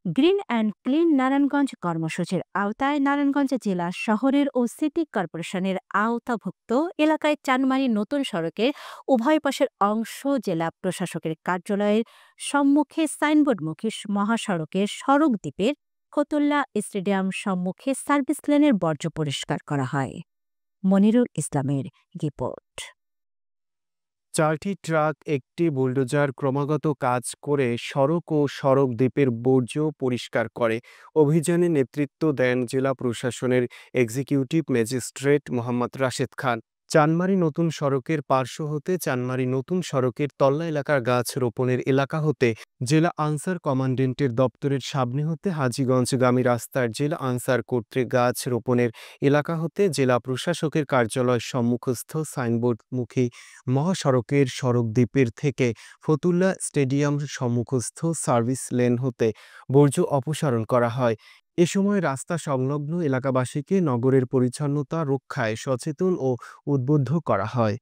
Green and clean Narayanganj কর্মসূচির আওতায় নারায়ণগঞ্জ জেলা শহরের ও সিটি কর্পোরেশনের আওতাভুক্ত এলাকায় চানমারি নতুন সড়কের উভয় পাশের অংশ জেলা প্রশাসকের কার্যালয়ের সম্মুখে সাইনবোর্ডমুখী মহাসড়কের সড়ক দ্বীপের ফতুল্লা স্টেডিয়াম সম্মুখে সার্ভিস লেনের বর্জ্য পরিষ্কার করা হয়। মনিরুল ইসলামের রিপোর্ট। ৪টি ট্রাক, একটি বুলডোজার ক্রমাগত কাজ করে সড়ক ও সড়ক দ্বীপের বর্জ্য পরিষ্কার করে। অভিযানে নেতৃত্ব দেন জেলা প্রশাসনের এক্সিকিউটিভ ম্যাজিস্ট্রেট মোহাম্মদ রাশেদ খান। চানমারি নতুন সড়কের পার্শ্ব হতে চানমারি নতুন সড়কের তল্লা এলাকার গাছ রোপণের এলাকা হতে জেলা আনসার কমান্ডেন্টের দপ্তরের সামনে হতে হাজীগঞ্জগামী রাস্তার জেলা আনসার কর্তৃক গাছ রোপণের এলাকা হতে জেলা প্রশাসকের কার্যালয় সম্মুখস্থ সাইনবোর্ডমুখী মহাসড়কের সড়ক দ্বীপের থেকে ফতুল্লা স্টেডিয়াম সম্মুখস্থ সার্ভিস লেন হতে বর্জ্য অপসারণ করা হয়। এ সময় রাস্তা সংলগ্ন এলাকাবাসীকে নগরের পরিচ্ছন্নতা রক্ষায় সচেতন ও উদ্বুদ্ধ করা হয়।